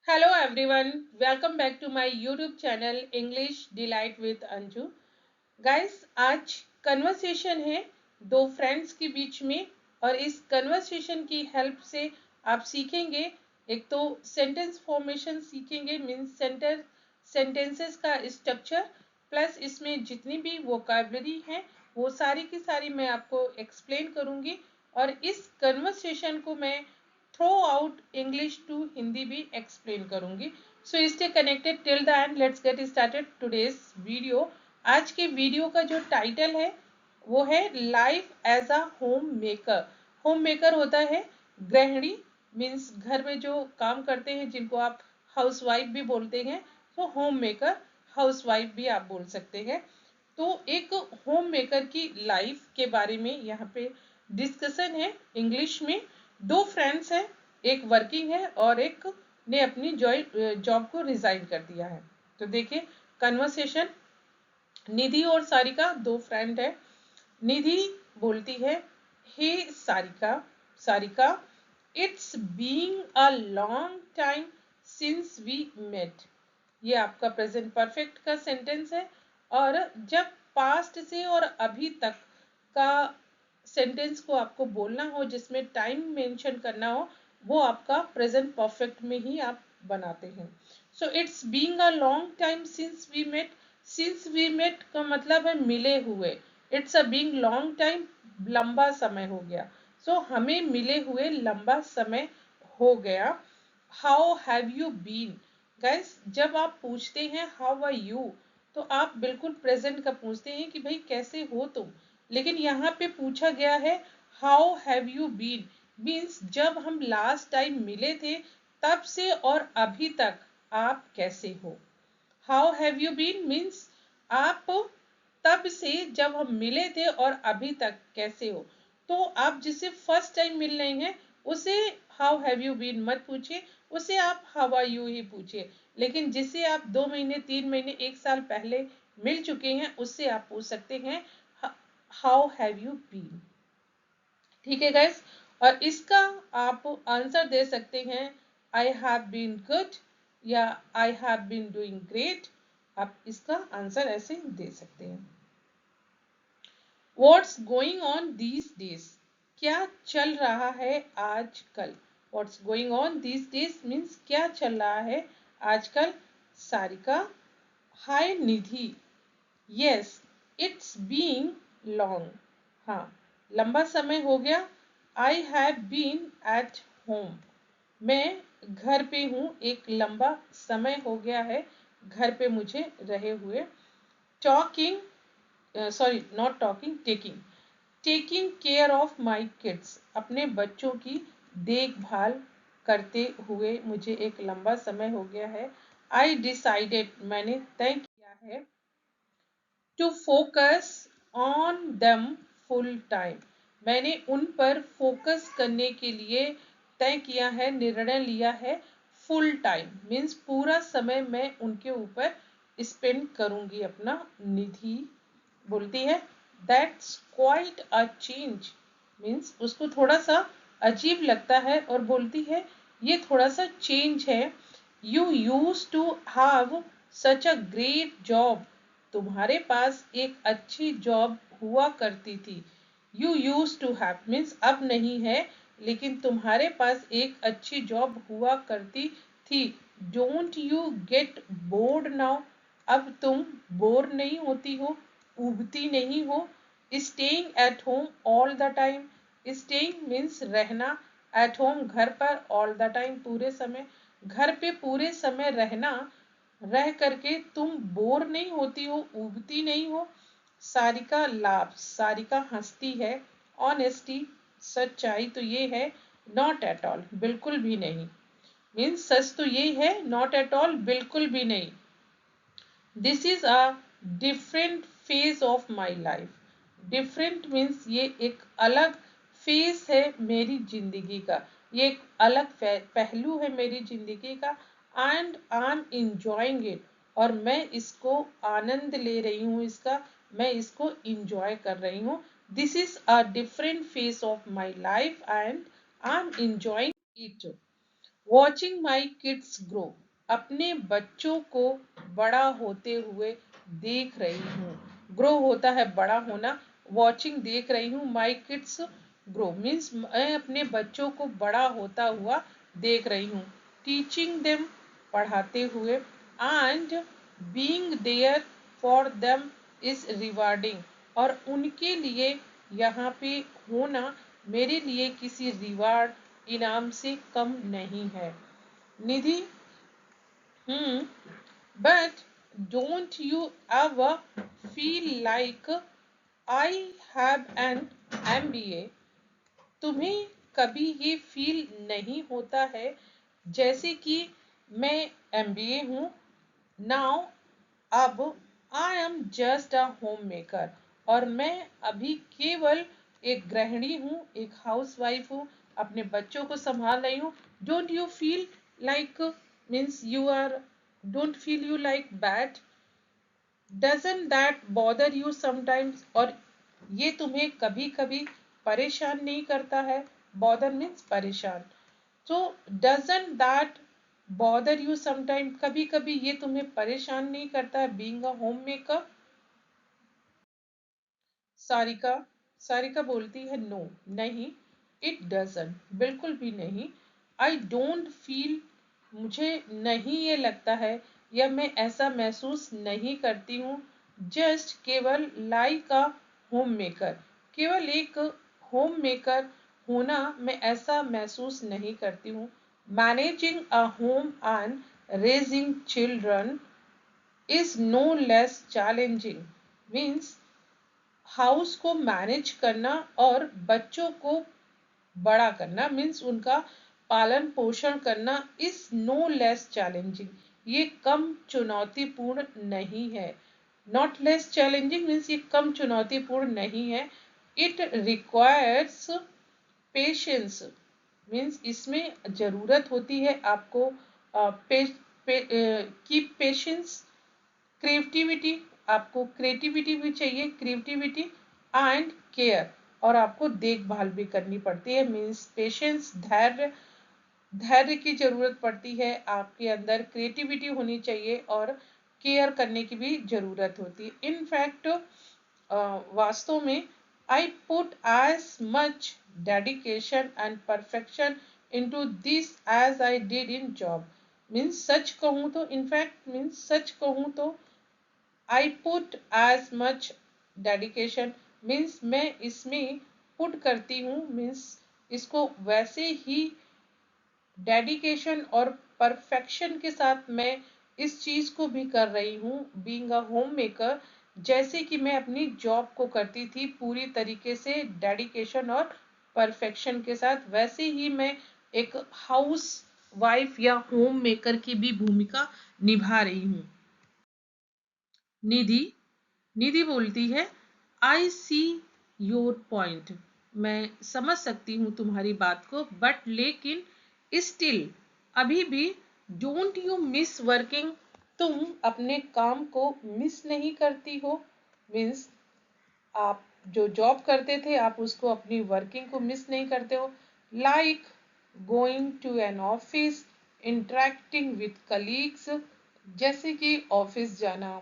Hello everyone, welcome back to my YouTube channel English Delight with Anju. Guys आज conversation है दो friends के बीच में और इस कन्वर्सेशन की हेल्प से आप सीखेंगे। एक तो सेंटेंस फॉर्मेशन सीखेंगे, मीन्स सेंटेंसेस का स्ट्रक्चर, प्लस इसमें जितनी भी वोकैबुलरी है वो सारी की सारी मैं आपको एक्सप्लेन करूंगी और इस कन्वर्सेशन को मैं throughout English to Hindi भी एक्सप्लेन करूंगी। So stay connected till the end. Let's get started today's video. आज के वीडियो का जो टाइटल है वो है life as a homemaker. Homemaker होता है गृहिणी, मीन्स घर में जो काम करते हैं जिनको आप हाउस वाइफ भी बोलते हैं, तो होम मेकर हाउस वाइफ भी आप बोल सकते हैं। तो एक होम मेकर की लाइफ के बारे में यहाँ पे डिस्कशन है इंग्लिश में। दो फ्रेंड्स हैं, एक वर्किंग है और एक ने अपनी जॉब को रिजाइन कर दिया है। तो देखिए कन्वर्सेशन। निधि और सारिका दो फ्रेंड है। निधि बोलती है, hey Sarika, Sarika, it's being a long time since we met. ये आपका प्रेजेंट परफेक्ट का सेंटेंस है। और जब पास्ट से और अभी तक का सेंटेंस को आपको बोलना हो जिसमें टाइम मेंशन करना हो, वो आपका प्रेजेंट परफेक्ट में ही आप बनाते हैं। So it's being a long time since we met. Since we met का मतलब है मिले हुए। It's a being long time, लंबा समय हो गया। सो हमें मिले हुए लंबा समय हो गया। How have you been. Guys जब आप पूछते हैं हाउ आर यू, तो आप बिल्कुल प्रेजेंट का पूछते हैं कि भाई कैसे हो तुम। लेकिन यहाँ पे पूछा गया है how have you been, means जब हम लास्ट टाइम मिले थे तब से और अभी तक आप कैसे हो। How have you been means आप तब से जब हम मिले थे और अभी तक कैसे हो। तो आप जिसे फर्स्ट टाइम मिल रहे हैं उसे हाउ हैव यू बीन मत पूछिए, उसे आप हाउ आर यू ही पूछिए। लेकिन जिसे आप 2 महीने 3 महीने 1 साल पहले मिल चुके हैं उससे आप पूछ सकते हैं हाउ हैव यू बीन। ठीक है गाइस। और इसका आप आंसर दे सकते हैं आई हैव बीन गुड या I have been doing great. आप इसका आंसर ऐसे दे सकते हैं। What's going on these days, क्या चल रहा है आजकल। What's going on these days means क्या चल रहा है आजकल। Sarika, hi Nidhi, yes it's being long. हाँ, लंबा समय हो गया। I have been at home, मैं घर पे हूँ, एक लंबा समय हो गया है घर पे मुझे रहे हुए। Talking, sorry not talking, taking, taking care of my kids, अपने बच्चों की देखभाल करते हुए मुझे एक लंबा समय हो गया है। आई डिसाइडेड, मैंने तय किया है। To focus on them full time, मैंने उन पर फोकस करने के लिए तय किया है, निर्णय लिया है। फुल टाइम मीन्स पूरा समय मैं उनके ऊपर स्पेंड करूंगी अपना। निधि बोलती है that's quite a change, means उसको थोड़ा सा अजीब लगता है और बोलती है ये थोड़ा सा चेंज है। You used to have such a great job, तुम्हारे पास एक अच्छी जॉब हुआ करती थी। You used to have means अब नहीं है, लेकिन तुम्हारे पास एक अच्छी जॉब हुआ करती थी। Don't you get bored now, अब तुम बोर नहीं होती हो, उबती नहीं हो। Staying at home all the time, staying means रहना, एट होम घर पर, ऑल द टाइम पूरे समय, घर पे पूरे समय रहना, रह करके तुम बोर नहीं होती हो, उबती नहीं हो। सारिका लाभ, सारिका हंसती है। ऑनेस्टी, सच्चाई तो ये है। नॉट एट ऑल, बिल्कुल भी नहीं, मीन्स सच तो ये है, नॉट एट ऑल बिल्कुल भी नहीं। This is a different phase of my life, different means ये एक अलग फेज है मेरी जिंदगी का, ये एक अलग पहलू है मेरी जिंदगी का। And I am enjoying it, और मैं इसको आनंद ले रही हूँ, इसका मैं इसको इंजॉय कर रही हूँ। This is a different phase of my life and I am enjoying it. Watching my kids grow, अपने बच्चों को बड़ा होते हुए देख रही हूँ। ग्रो होता है बड़ा होना, वॉचिंग देख रही हूँ, माई किड्स ग्रो मीन्स मैं अपने बच्चों को बड़ा होता हुआ देख रही हूँ। टीचिंग देम, पढ़ाते हुए, and being there for them is rewarding, और उनके लिए यहाँ पे होना मेरे लिए किसी रिवार्ड, इनाम से कम नहीं है। निधि, but don't you ever feel like I have an MBA? तुम्हें कभी ये फील नहीं होता है जैसे कि मैं MBA हूँ? नाउ, अब I am just a home maker, और मैं अभी केवल एक गृहिणी हूँ, एक हाउस वाइफ हूँ, अपने बच्चों को संभाल रही हूँ। Don't you feel like, means you are, don't feel you like bad, doesn't that bother you sometimes, और ये तुम्हें कभी कभी परेशान नहीं करता है? बॉदर मीन्स परेशान। तो doesn't that bother you sometime, कभी कभी ये तुम्हें परेशान नहीं करता है being a home maker? Sarika, Sarika बोलती है नो, नहीं, इट डजंट, बिल्कुल भी नहीं। आई डोंट फील, मुझे नहीं ये लगता है, या मैं ऐसा महसूस नहीं करती हूँ, जस्ट केवल लाइक अ होम मेकर, केवल एक होम मेकर होना मैं ऐसा महसूस नहीं करती हूँ। Managing a home and raising children is no less challenging, means house को मैनेज करना और बच्चों को बड़ा करना, मीन्स उनका पालन पोषण करना, इज नो लेस चैलेंजिंग, ये कम चुनौतीपूर्ण नहीं है। नॉट लेस चैलेंजिंग मीन्स ये कम चुनौतीपूर्ण नहीं है। इट रिक्वायर्स पेशेंस, मीन्स इसमें जरूरत होती है आपको की पेशेंस, क्रिएटिविटी, आपको क्रिएटिविटी भी चाहिए, क्रिएटिविटी एंड केयर, और आपको देखभाल भी करनी पड़ती है, मीन्स पेशेंस, धैर्य, धैर्य की जरूरत पड़ती है, आपके अंदर क्रिएटिविटी होनी चाहिए और केयर करने की भी जरूरत होती है। इनफैक्ट वास्तव में I put as much dedication and perfection into this as I did in job, means सच कहूँ तो, इनफैक्ट मीन्स सच कहूँ तो, I put as much dedication means मैं इसमें पुट करती हूँ, मीन्स इसको वैसे ही डेडिकेशन और परफेक्शन के साथ मैं इस चीज को भी कर रही हूँ बीइंग अ होम मेकर, जैसे कि मैं अपनी जॉब को करती थी पूरी तरीके से डेडिकेशन और परफेक्शन के साथ, वैसे ही मैं एक हाउस वाइफ या होम मेकर की भी भूमिका निभा रही हूँ। निधि, निधि बोलती है आई सी योर पॉइंट, मैं समझ सकती हूँ तुम्हारी बात को, बट लेकिन स्टिल, अभी भी, डोंट यू मिस वर्किंग, तुम अपने काम को मिस नहीं करती हो? मीन्स आप जो जॉब करते थे आप उसको, अपनी वर्किंग को मिस नहीं करते हो? Like going to an office, interacting with colleagues, जैसे कि ऑफिस जाना,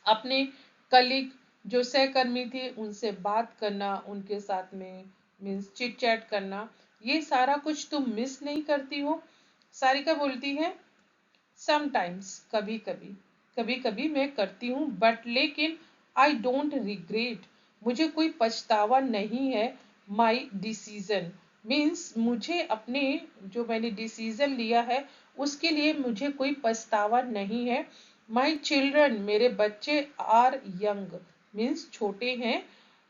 अपने कलीग जो सहकर्मी थे उनसे बात करना, उनके साथ में मीन्स चिट चैट करना, ये सारा कुछ तुम मिस नहीं करती हो? सारिका बोलती है समटाइम्स, कभी कभी, कभी कभी मैं करती हूँ, बट लेकिन आई डोंट रिग्रेट, मुझे कोई पछतावा नहीं है। माई डिसीजन मीन्स मुझे अपने, जो मैंने डिसीजन लिया है उसके लिए मुझे कोई पछतावा नहीं है। माई चिल्ड्रन, मेरे बच्चे, आर यंग मीन्स छोटे हैं,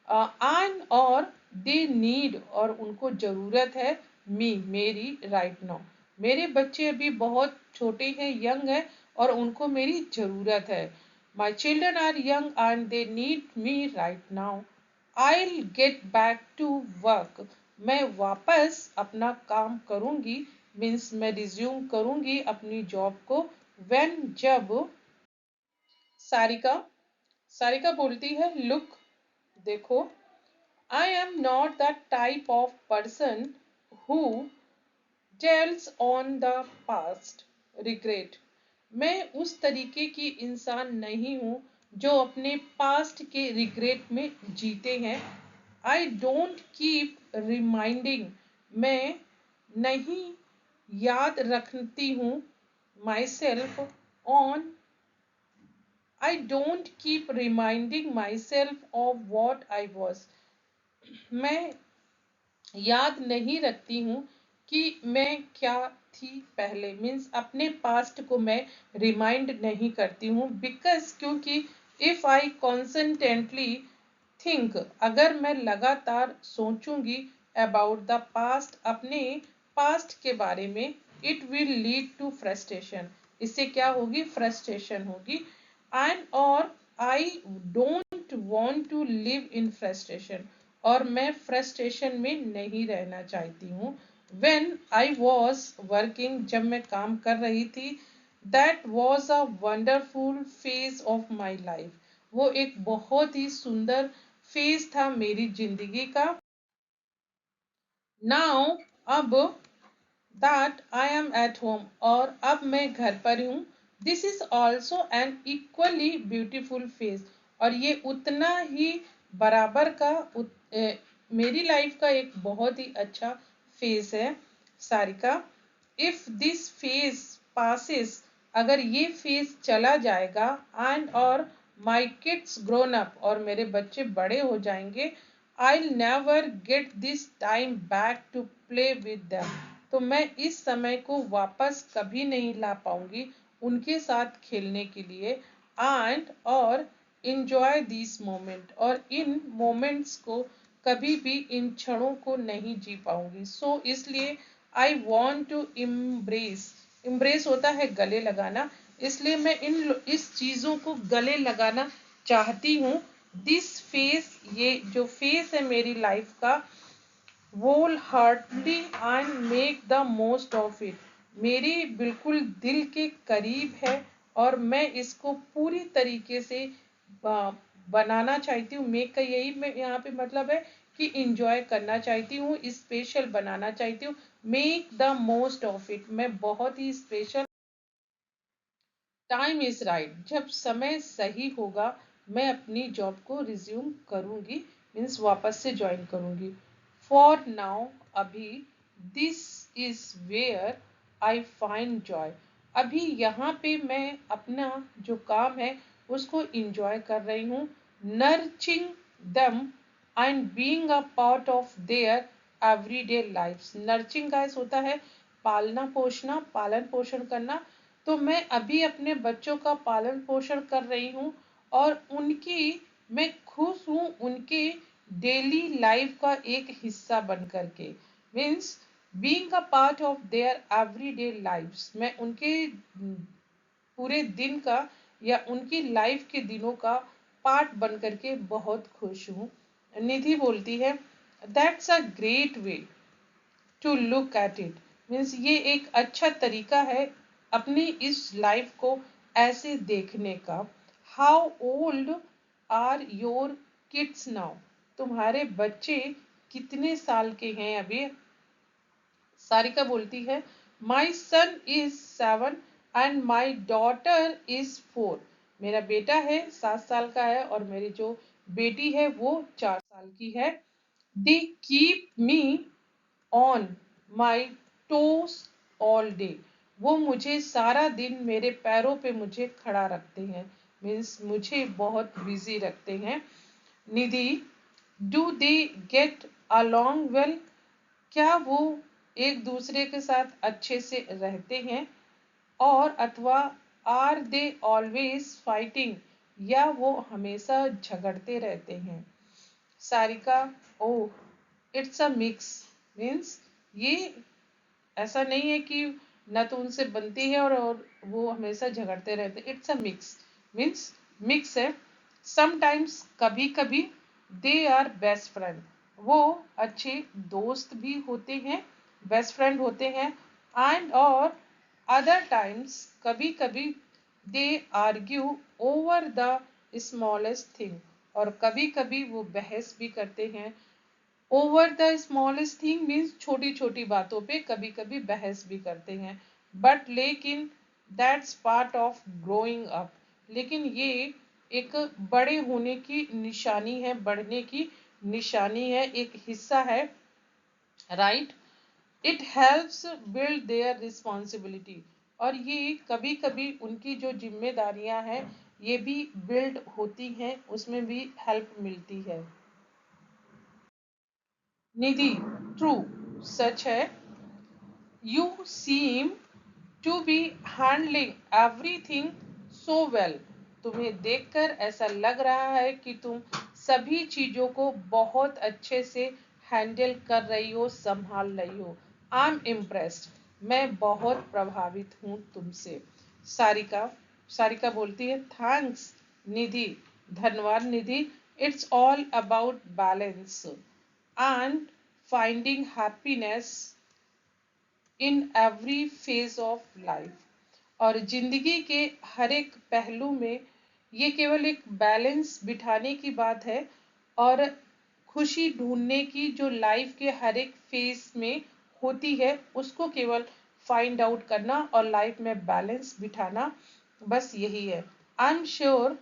एंड और दे नीड, और उनको जरूरत है, मी मेरी, राइट नाउ, मेरे बच्चे अभी बहुत छोटे हैं, यंग है, और उनको मेरी जरूरत है। My children are young and they need me right now, I get back to work, मैं वापस अपना काम करूंगी, मीन्स मैं रिज्यूम करूंगी अपनी जॉब को, व्हेन, जब। सारिका, सारिका बोलती है लुक, देखो, I am not the type of person who tells on the past regret. मैं उस तरीके की इंसान नहीं हूं जो अपने पास्ट के रिग्रेट में जीते हैं। आई डोंट कीप रिमाइंडिंग, मैं नहीं याद रखती हूँ my self on I don't keep reminding my self of what I was. मैं याद नहीं रखती हूँ कि मैं क्या थी पहले, मीन्स अपने पास्ट को मैं रिमाइंड नहीं करती हूँ। बिकॉज क्योंकि इफ आई कॉन्सेंटेंटली थिंक, अगर मैं लगातार सोचूंगी अबाउट द पास्ट, अपने पास्ट के बारे में, it will lead to frustration, इससे क्या होगी, फ्रस्ट्रेशन होगी। एंड और I don't want to live in frustration, और मैं फ्रस्ट्रेशन में नहीं रहना चाहती हूँ। व्हेन आई वॉज वर्किंग, जब मैं काम कर रही थी, that was a wonderful phase of my life, वो एक बहुत ही सुंदर फेज था मेरी जिंदगी का। नाउ अब that I am at home, और अब मैं घर पर हूँ, this is also an equally beautiful phase, और ये उतना ही बराबर का मेरी लाइफ का एक बहुत ही अच्छा फेज है Sarika. If this phase passes, अगर ये फेज चला जाएगा, एंड और माई किड्स ग्रोन अप, और मेरे बच्चे बड़े हो जाएंगे, I never get this time back to play with them, तो मैं इस समय को वापस कभी नहीं ला पाऊंगी उनके साथ खेलने के लिए। एंड और इंजॉय दिस मोमेंट, और इन मोमेंट्स को कभी भी, इन क्षणों को नहीं जी पाऊंगी। सो इसलिए I want to embrace, embrace होता है गले लगाना, इसलिए मैं इस चीजों को गले लगाना चाहती हूँ। दिस फेस, ये जो फेस है मेरी लाइफ का, whole heartedly and make the most of it, मेरी बिल्कुल दिल के करीब है, और मैं इसको पूरी तरीके से बनाना चाहती हूँ। मेक का यही मैं यहाँ पे मतलब है कि इंजॉय करना चाहती हूँ, स्पेशल बनाना चाहती हूँ। Make the most of it, मैं बहुत ही स्पेशल। टाइम इज राइट, जब समय सही होगा मैं अपनी जॉब को रिज्यूम करूंगी, मीन्स वापस से ज्वाइन करूंगी। फॉर नाउ, अभी, this is where I find joy, अभी यहाँ पे मैं अपना जो काम है उसको इंजॉय कर रही हूँ। Nurturing them and being a part of their everyday life. Nurturing guys होता है पालना पोषना, पालन पोषण करना, तो मैं अभी अपने बच्चों का पालन पोषण कर रही हूँ, और उनकी, मैं खुश हूँ उनके डेली लाइफ का एक हिस्सा बन करके, means being a part of their everyday lifes, मैं उनके पूरे दिन का या उनकी लाइफ के दिनों का पार्ट बन करके बहुत खुश हूँ। निधि बोलती है, that's a great way to look at it, means ये एक अच्छा तरीका है अपनी इस लाइफ को ऐसे देखने का। How old are your kids now, तुम्हारे बच्चे कितने साल के हैं अभी। सारिका बोलती है, my son is 7 and my daughter is 4, मेरा बेटा है 7 साल का है, और मेरी जो बेटी है वो 4 साल की है। They keep me on my toes all day, वो मुझे सारा दिन मेरे पैरों पे मुझे खड़ा रखते हैं, मीन्स मुझे बहुत बिजी रखते हैं। Nidhi, do they get along well, क्या वो एक दूसरे के साथ अच्छे से रहते हैं, और अथवा आर दे ऑलवेज फाइटिंग, या वो हमेशा झगड़ते रहते हैं। Sarika, oh it's a mix, means ये ऐसा नहीं है कि न तो उनसे बनती है और वो हमेशा झगड़ते रहते, it's a mix, means mix है। समटाइम्स, कभी कभी, दे आर बेस्ट फ्रेंड, वो अच्छे दोस्त भी होते हैं, बेस्ट फ्रेंड होते हैं। एंड और अदर टाइम्स, कभी कभी, दे argue over the smallest thing, और कभी कभी वो बहस भी करते हैं over the smallest thing means छोटी छोटी बातों पे कभी कभी बहस भी करते हैं, बट लेकिन that's part of growing up. लेकिन ये एक बड़े होने की निशानी है, बढ़ने की निशानी है, एक हिस्सा है, right. It helps build their responsibility, और ये कभी कभी उनकी जो जिम्मेदारियां हैं ये भी बिल्ड होती हैं, उसमें भी हेल्प मिलती है। निधि, ट्रू, सच है। You seem to be handling everything so well. तुम्हें देखकर ऐसा लग रहा है कि तुम सभी चीजों को बहुत अच्छे से हैंडल कर रही हो, संभाल रही हो। आई एम इम्प्रेस्ड, मैं बहुत प्रभावित हूँ तुमसे। सारिका, सारिका बोलती है थैंक्स निधि, धन्यवाद Nidhi. It's all about balance and finding happiness in every phase of life. और जिंदगी के हर एक पहलू में ये केवल एक बैलेंस बिठाने की बात है, और खुशी ढूंढने की जो लाइफ के हर एक फेज में होती है उसको केवल फाइंड आउट करना और लाइफ में बैलेंस बिठाना, बस यही है। I am sure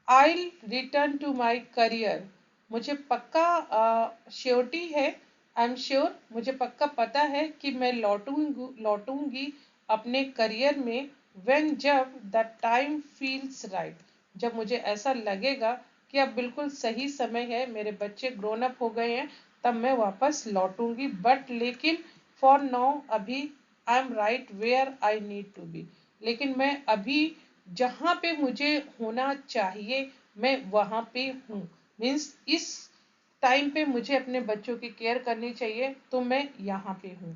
I return to my career. मुझे पक्का श्योरिटी है, आई एम श्योर, मुझे पक्का पता है कि मैं लौटूंगी अपने करियर में। व्हेन, जब द टाइम फील्स राइट, जब मुझे ऐसा लगेगा कि अब बिल्कुल सही समय है, मेरे बच्चे ग्रोन अप हो गए हैं, तब मैं वापस लौटूंगी। बट लेकिन फॉर नाउ अभी I am right where I need to be. लेकिन मैं अभी जहाँ पे मुझे होना चाहिए मैं वहाँ पे हूँ। मीन्स इस टाइम पे मुझे अपने बच्चों की केयर करनी चाहिए, तो मैं यहाँ पे हूँ।